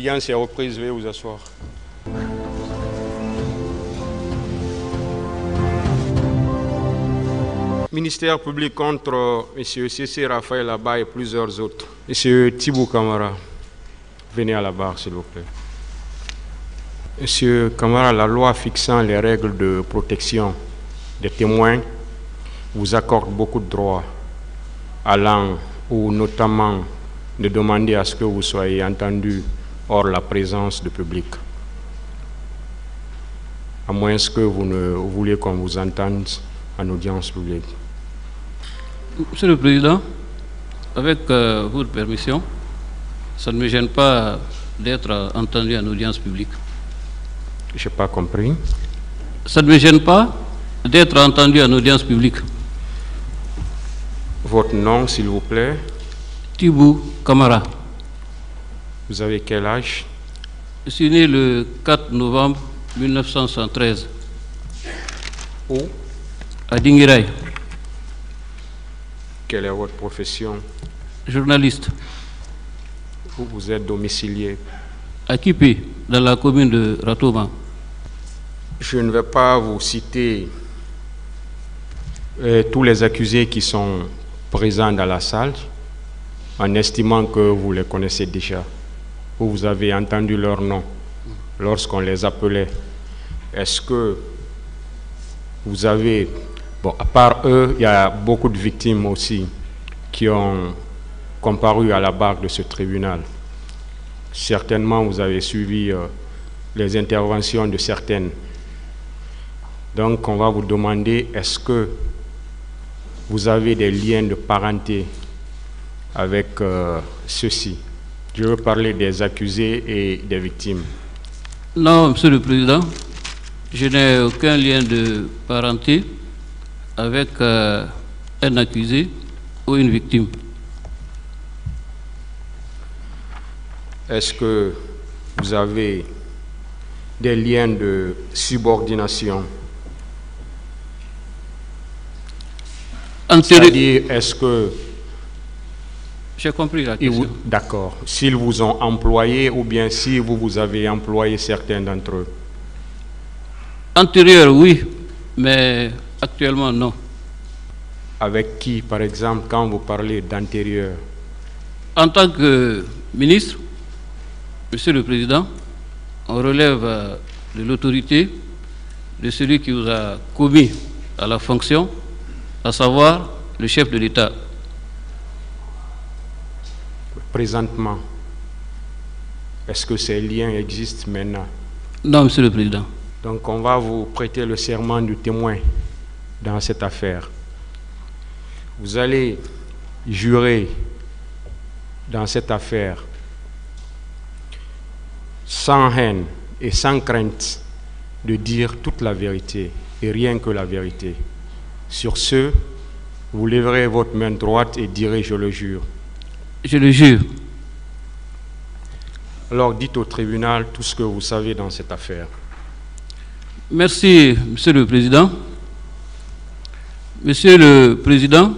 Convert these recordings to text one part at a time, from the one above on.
L'audience est reprise, veuillez vous asseoir. Ministère public contre M. C.C. Raphaël Abba et plusieurs autres. M. Thibou Kamara, venez à la barre s'il vous plaît. Monsieur Kamara, la loi fixant les règles de protection des témoins vous accorde beaucoup de droits, allant ou notamment de demander à ce que vous soyez entendu hors la présence du public, à moins que vous ne vouliez qu'on vous entende en audience publique. Monsieur le Président, avec votre permission, ça ne me gêne pas d'être entendu en audience publique. Je n'ai pas compris. Ça ne me gêne pas d'être entendu en audience publique. Votre nom, s'il vous plaît? Thibou Kamara. Vous avez quel âge? Je suis né le 4 novembre 1973. Où? À Dinguiraye. Quelle est votre profession? Journaliste. Où vous êtes domicilié? À Kipé, dans la commune de Ratoma. Je ne vais pas vous citer tous les accusés qui sont présents dans la salle, en estimant que vous les connaissez déjà, ou vous avez entendu leur nom lorsqu'on les appelait. Est-ce que vous avez... Bon, à part eux, il y a beaucoup de victimes aussi qui ont comparu à la barre de ce tribunal. Certainement, vous avez suivi les interventions de certaines. Donc, on va vous demander, est-ce que vous avez des liens de parenté avec ceux-ci? Je veux parler des accusés et des victimes. Non, Monsieur le Président, je n'ai aucun lien de parenté avec un accusé ou une victime. Est-ce que vous avez des liens de subordination? C'est-à-dire, est-ce que... J'ai compris la question. D'accord. S'ils vous ont employé ou bien si vous avez employé certains d'entre eux? Antérieur, oui, mais actuellement, non. Avec qui, par exemple, quand vous parlez d'antérieur? En tant que ministre, Monsieur le Président, on relève de l'autorité de celui qui vous a commis à la fonction, à savoir le chef de l'État. Présentement, est-ce que ces liens existent maintenant? Non, Monsieur le Président. Donc on va vous prêter le serment du témoin dans cette affaire. Vous allez jurer dans cette affaire sans haine et sans crainte de dire toute la vérité et rien que la vérité. Sur ce, vous lèverez votre main droite et direz « je le jure ». Je le jure. Alors dites au tribunal tout ce que vous savez dans cette affaire. Merci, Monsieur le Président. Monsieur le Président,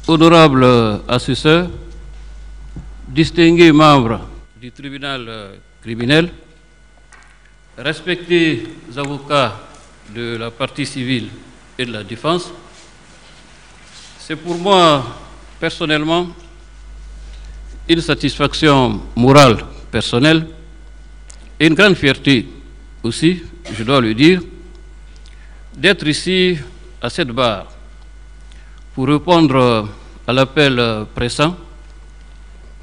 honorable assesseur, distingués membres du tribunal criminel, respectés avocats de la partie civile et de la défense, c'est pour moi, personnellement, une satisfaction morale personnelle et une grande fierté aussi, je dois le dire, d'être ici à cette barre pour répondre à l'appel pressant,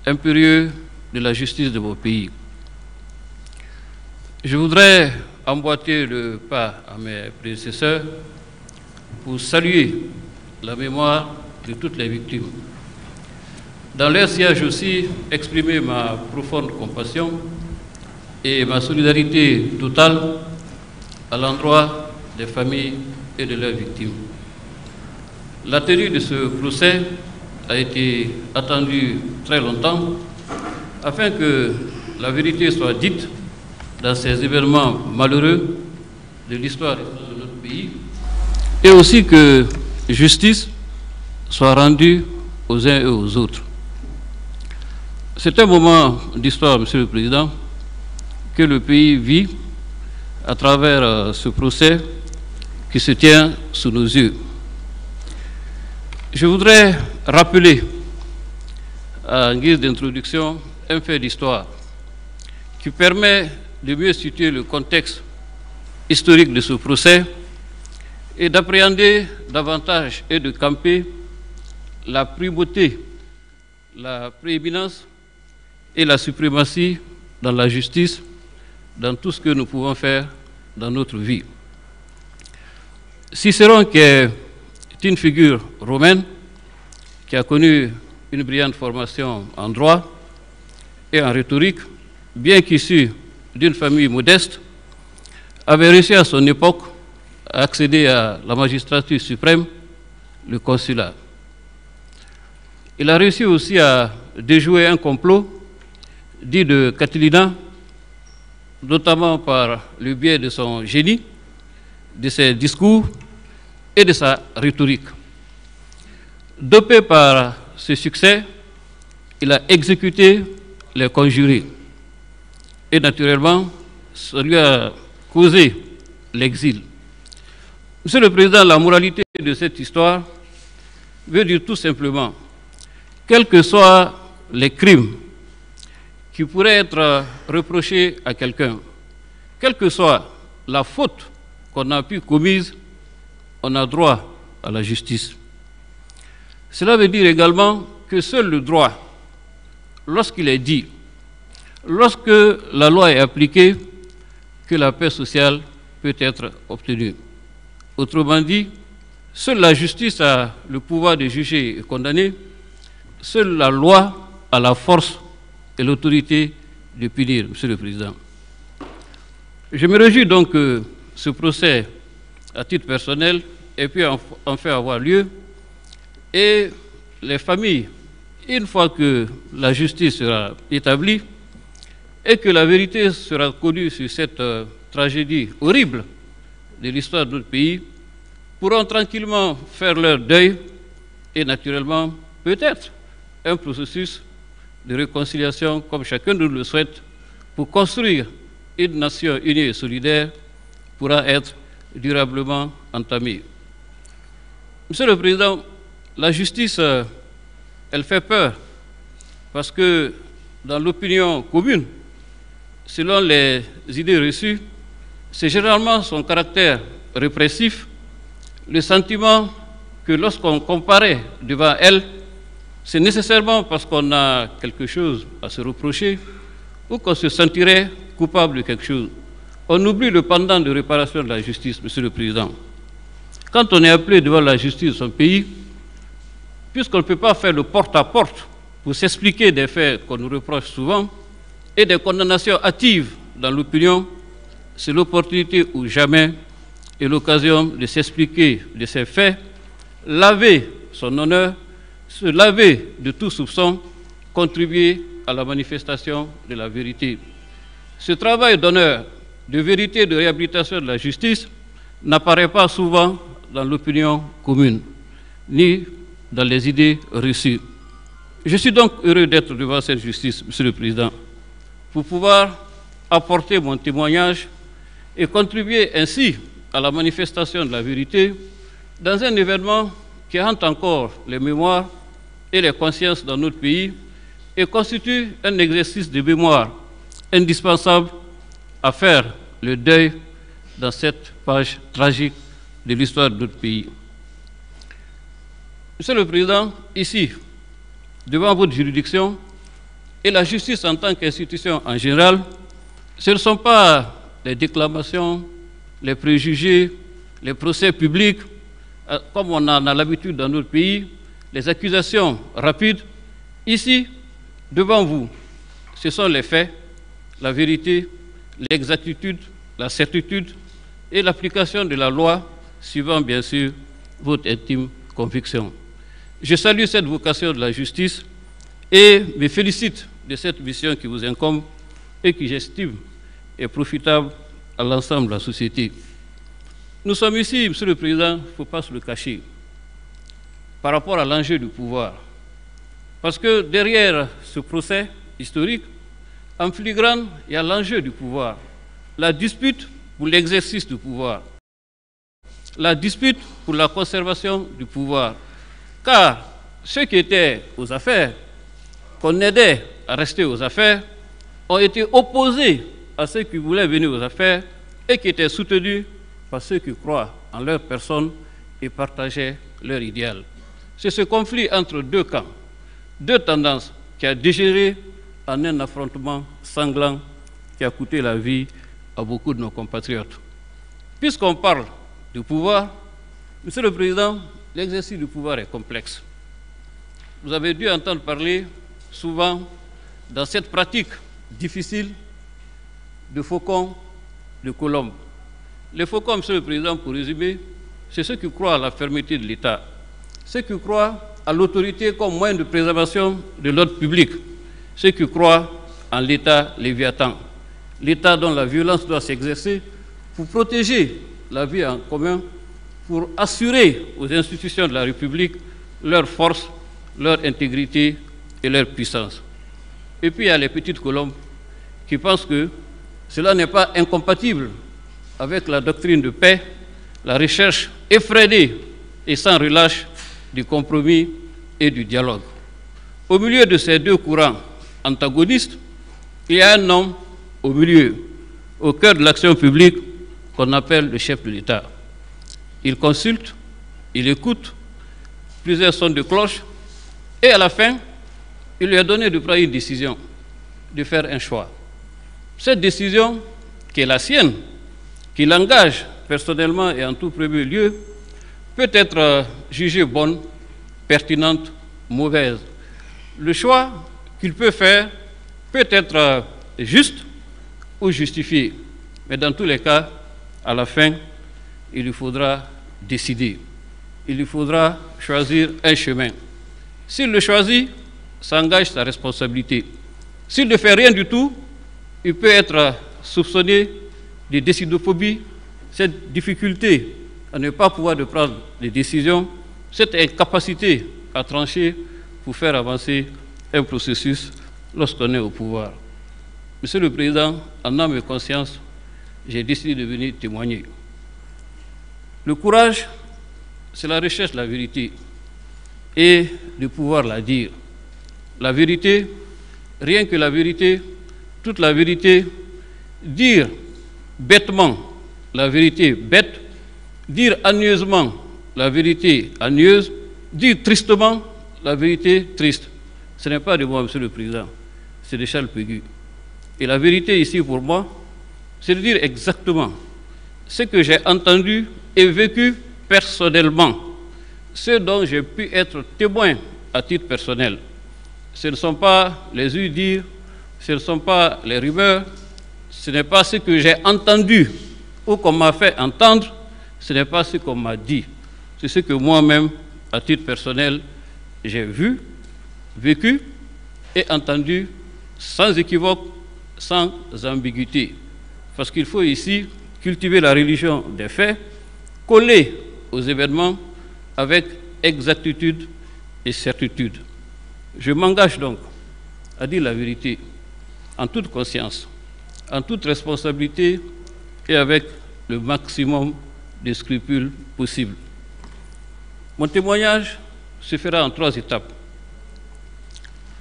impérieux de la justice de vos pays. Je voudrais emboîter le pas à mes prédécesseurs pour saluer la mémoire de toutes les victimes. Dans leur siège aussi, exprimer ma profonde compassion et ma solidarité totale à l'endroit des familles et de leurs victimes. La tenue de ce procès a été attendue très longtemps afin que la vérité soit dite dans ces événements malheureux de l'histoire de notre pays et aussi que justice soit rendue aux uns et aux autres. C'est un moment d'histoire, Monsieur le Président, que le pays vit à travers ce procès qui se tient sous nos yeux. Je voudrais rappeler, en guise d'introduction, un fait d'histoire qui permet de mieux situer le contexte historique de ce procès et d'appréhender davantage et de camper la primauté, la prééminence et la suprématie dans la justice, dans tout ce que nous pouvons faire dans notre vie. Cicéron, qui est une figure romaine, qui a connu une brillante formation en droit et en rhétorique, bien qu'issu d'une famille modeste, avait réussi à son époque à accéder à la magistrature suprême, le consulat. Il a réussi aussi à déjouer un complot dit de Catilina, notamment par le biais de son génie, de ses discours et de sa rhétorique. Dopé par ce succès, il a exécuté les conjurés. Et naturellement, ça lui a causé l'exil. Monsieur le Président, la moralité de cette histoire veut dire tout simplement, quels que soient les crimes qui pourraient être reprochés à quelqu'un, quelle que soit la faute qu'on a pu commise, on a droit à la justice. Cela veut dire également que seul le droit, lorsqu'il est dit, lorsque la loi est appliquée, que la paix sociale peut être obtenue. Autrement dit, seule la justice a le pouvoir de juger et condamner, seule la loi a la force et l'autorité de punir, Monsieur le Président. Je me réjouis donc que ce procès, à titre personnel, ait pu enfin avoir lieu et les familles, une fois que la justice sera établie et que la vérité sera connue sur cette tragédie horrible de l'histoire de notre pays, pourront tranquillement faire leur deuil et naturellement, peut-être, un processus de réconciliation, comme chacun de nous le souhaite, pour construire une nation unie et solidaire pourra être durablement entamée. Monsieur le Président, la justice, elle fait peur parce que dans l'opinion commune, selon les idées reçues, c'est généralement son caractère répressif, le sentiment que lorsqu'on comparaît devant elle, c'est nécessairement parce qu'on a quelque chose à se reprocher ou qu'on se sentirait coupable de quelque chose. On oublie le pendant de réparation de la justice, Monsieur le Président. Quand on est appelé devant la justice de son pays, puisqu'on ne peut pas faire le porte-à-porte pour s'expliquer des faits qu'on nous reproche souvent et des condamnations hâtives dans l'opinion, c'est l'opportunité ou jamais et l'occasion de s'expliquer de ces faits, laver son honneur, se laver de tout soupçon, contribuer à la manifestation de la vérité. Ce travail d'honneur, de vérité, de réhabilitation de la justice n'apparaît pas souvent dans l'opinion commune, ni dans les idées reçues. Je suis donc heureux d'être devant cette justice, Monsieur le Président, pour pouvoir apporter mon témoignage et contribuer ainsi à la manifestation de la vérité dans un événement qui hante encore les mémoires et les consciences dans notre pays et constitue un exercice de mémoire indispensable à faire le deuil dans cette page tragique de l'histoire de notre pays. Monsieur le Président, ici, devant votre juridiction et la justice en tant qu'institution en général, ce ne sont pas les déclamations, les préjugés, les procès publics, comme on en a l'habitude dans notre pays, les accusations rapides. Ici, devant vous, ce sont les faits, la vérité, l'exactitude, la certitude et l'application de la loi, suivant bien sûr votre intime conviction. Je salue cette vocation de la justice et me félicite de cette mission qui vous incombe et qui, j'estime, est profitable à l'ensemble de la société. Nous sommes ici, Monsieur le Président, il ne faut pas se le cacher, par rapport à l'enjeu du pouvoir. Parce que derrière ce procès, historique, en filigrane, il y a l'enjeu du pouvoir, la dispute pour l'exercice du pouvoir, la dispute pour la conservation du pouvoir. Car ceux qui étaient aux affaires, qu'on aidait à rester aux affaires, ont été opposés à ceux qui voulaient venir aux affaires et qui étaient soutenus par ceux qui croient en leur personne et partageaient leur idéal. C'est ce conflit entre deux camps, deux tendances qui a dégénéré en un affrontement sanglant qui a coûté la vie à beaucoup de nos compatriotes. Puisqu'on parle du pouvoir, Monsieur le Président, l'exercice du pouvoir est complexe. Vous avez dû entendre parler souvent dans cette pratique difficile de faucons, de colombes. Les faucons, Monsieur le Président, pour résumer, c'est ceux qui croient à la fermeté de l'État, ceux qui croient à l'autorité comme moyen de préservation de l'ordre public, ceux qui croient en l'État léviathan, l'État dont la violence doit s'exercer pour protéger la vie en commun, pour assurer aux institutions de la République leur force, leur intégrité et leur puissance. Et puis il y a les petites colombes qui pensent que cela n'est pas incompatible avec la doctrine de paix, la recherche effrénée et sans relâche du compromis et du dialogue. Au milieu de ces deux courants antagonistes, il y a un homme au milieu, au cœur de l'action publique, qu'on appelle le chef de l'État. Il consulte, il écoute, plusieurs sons de cloche, et à la fin, il lui a donné de prendre une décision, de faire un choix. Cette décision, qui est la sienne, qui l'engage personnellement et en tout premier lieu, peut être jugée bonne, pertinente, mauvaise. Le choix qu'il peut faire peut être juste ou justifié, mais dans tous les cas, à la fin, il lui faudra décider. Il lui faudra choisir un chemin. S'il le choisit, ça engage sa responsabilité. S'il ne fait rien du tout, il peut être soupçonné de décidophobie, cette difficulté à ne pas pouvoir prendre des décisions, cette incapacité à trancher pour faire avancer un processus lorsqu'on est au pouvoir. Monsieur le Président, en âme et conscience, j'ai décidé de venir témoigner. Le courage, c'est la recherche de la vérité et de pouvoir la dire. La vérité, rien que la vérité, toute la vérité, dire bêtement la vérité bête, dire ennieusement la vérité ennieuse, dire tristement la vérité triste. Ce n'est pas de moi, Monsieur le Président, c'est de Charles Péguy. Et la vérité ici pour moi, c'est de dire exactement ce que j'ai entendu et vécu personnellement, ce dont j'ai pu être témoin à titre personnel. Ce ne sont pas les ouï-dire, ce ne sont pas les rumeurs, ce n'est pas ce que j'ai entendu ou qu'on m'a fait entendre, ce n'est pas ce qu'on m'a dit. C'est ce que moi-même, à titre personnel, j'ai vu, vécu et entendu sans équivoque, sans ambiguïté. Parce qu'il faut ici cultiver la religion des faits, coller aux événements avec exactitude et certitude. Je m'engage donc à dire la vérité en toute conscience, en toute responsabilité et avec le maximum de scrupules possibles. Mon témoignage se fera en 3 étapes.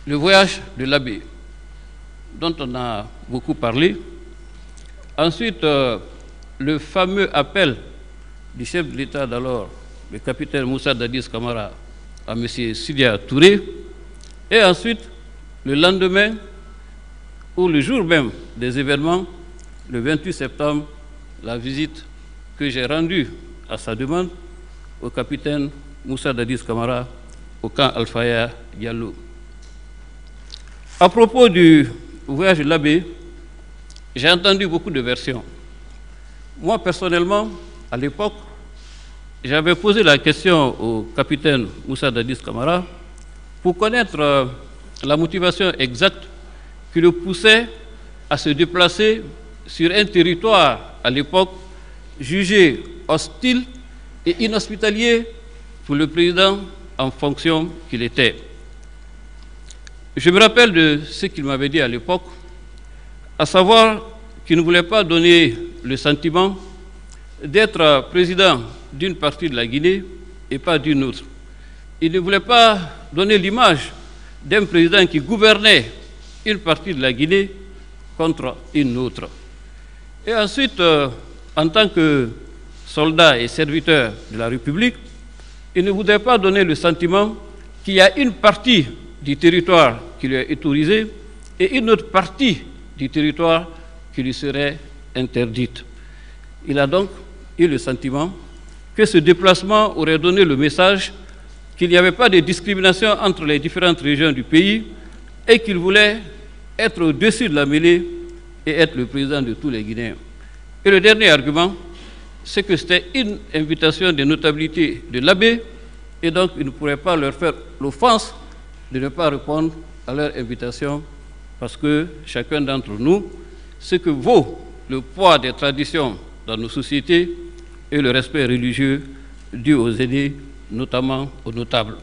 Le voyage de l'abbé, dont on a beaucoup parlé. Ensuite, le fameux appel du chef de l'État d'alors, le capitaine Moussa Dadis Camara, à M. Sidya Touré. Et ensuite, le lendemain, ou le jour même des événements, le 28 septembre, la visite que j'ai rendue à sa demande au capitaine Moussa Dadis Camara au camp Alfaya Diallo. À propos du voyage de l'abbé, j'ai entendu beaucoup de versions. Moi, personnellement, à l'époque, j'avais posé la question au capitaine Moussa Dadis Camara pour connaître la motivation exacte qui le poussait à se déplacer sur un territoire, à l'époque, jugé hostile et inhospitalier pour le président en fonction qu'il était. Je me rappelle de ce qu'il m'avait dit à l'époque, à savoir qu'il ne voulait pas donner le sentiment d'être président d'une partie de la Guinée et pas d'une autre. Il ne voulait pas donner l'image d'un président qui gouvernait une partie de la Guinée contre une autre. Et ensuite, en tant que soldat et serviteur de la République, il ne voudrait pas donner le sentiment qu'il y a une partie du territoire qui lui est autorisée et une autre partie du territoire qui lui serait interdite. Il a donc eu le sentiment que ce déplacement aurait donné le message qu'il n'y avait pas de discrimination entre les différentes régions du pays et qu'il voulait être au-dessus de la mêlée et être le président de tous les Guinéens. Et le dernier argument, c'est que c'était une invitation des notabilités de l'abbé et donc il ne pourrait pas leur faire l'offense de ne pas répondre à leur invitation parce que chacun d'entre nous, ce que vaut le poids des traditions dans nos sociétés et le respect religieux dû aux aînés, notamment aux notables.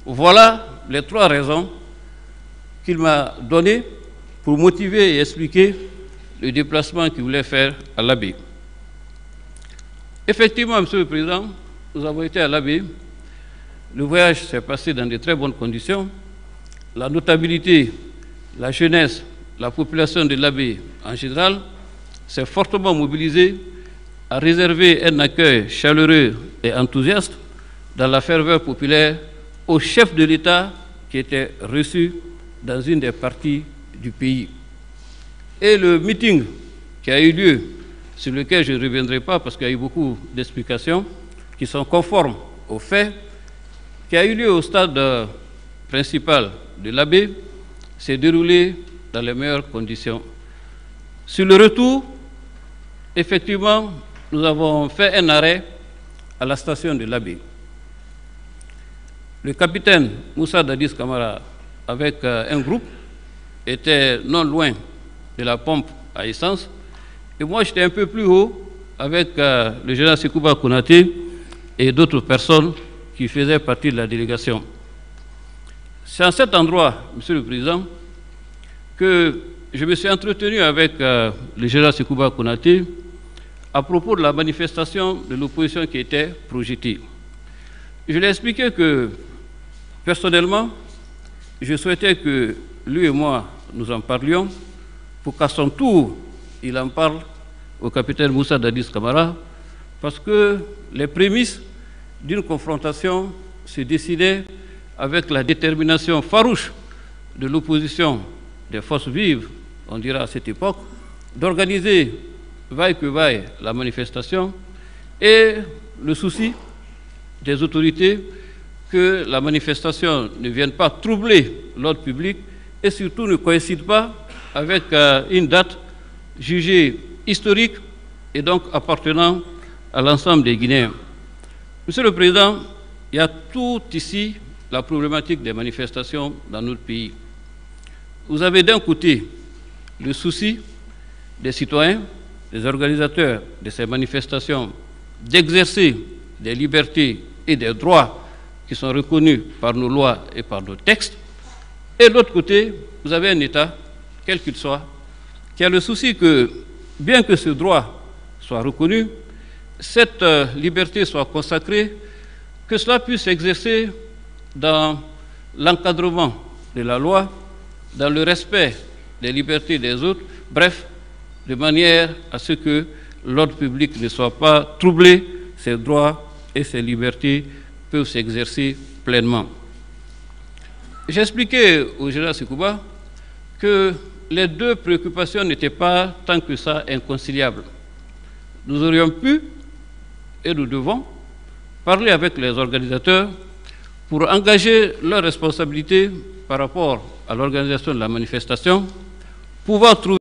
Voilà les trois raisons qu'il m'a données pour motiver et expliquer le déplacement qu'il voulait faire à l'Abbé. Effectivement, Monsieur le Président, nous avons été à l'Abbé. Le voyage s'est passé dans de très bonnes conditions. La notabilité, la jeunesse, la population de l'Abbé en général s'est fortement mobilisée à réserver un accueil chaleureux et enthousiaste dans la ferveur populaire au chef de l'État qui était reçu dans une des parties du pays. Et le meeting qui a eu lieu, sur lequel je ne reviendrai pas parce qu'il y a eu beaucoup d'explications qui sont conformes aux faits, qui a eu lieu au stade principal de l'Abbé, s'est déroulé dans les meilleures conditions. Sur le retour, effectivement, nous avons fait un arrêt à la station de l'Abbé. Le capitaine Moussa Dadis Camara, avec un groupe, était non loin de la pompe à essence. Et moi, j'étais un peu plus haut avec le général Sekouba Konaté et d'autres personnes qui faisaient partie de la délégation. C'est à cet endroit, Monsieur le Président, que je me suis entretenu avec le général Sekouba Konaté à propos de la manifestation de l'opposition qui était projetée. Je lui ai expliqué que, personnellement, je souhaitais que lui et moi, nous en parlions, pour qu'à son tour, il en parle au capitaine Moussa Dadis Camara, parce que les prémices d'une confrontation se décidaient avec la détermination farouche de l'opposition des forces vives, on dira à cette époque, d'organiser vaille que vaille la manifestation et le souci des autorités que la manifestation ne vienne pas troubler l'ordre public et surtout ne coïncide pas avec une date jugée historique et donc appartenant à l'ensemble des Guinéens. Monsieur le Président, il y a tout ici la problématique des manifestations dans notre pays. Vous avez d'un côté le souci des citoyens, des organisateurs de ces manifestations, d'exercer des libertés et des droits qui sont reconnus par nos lois et par nos textes. Et de l'autre côté, vous avez un État, quel qu'il soit, qui a le souci que, bien que ce droit soit reconnu, cette liberté soit consacrée, que cela puisse s'exercer dans l'encadrement de la loi, dans le respect des libertés des autres, bref, de manière à ce que l'ordre public ne soit pas troublé, ses droits et ses libertés peuvent s'exercer pleinement. J'ai expliqué au général Sekouba que les deux préoccupations n'étaient pas tant que ça inconciliables. Nous aurions pu, et nous devons, parler avec les organisateurs pour engager leurs responsabilités par rapport à l'organisation de la manifestation, pouvoir trouver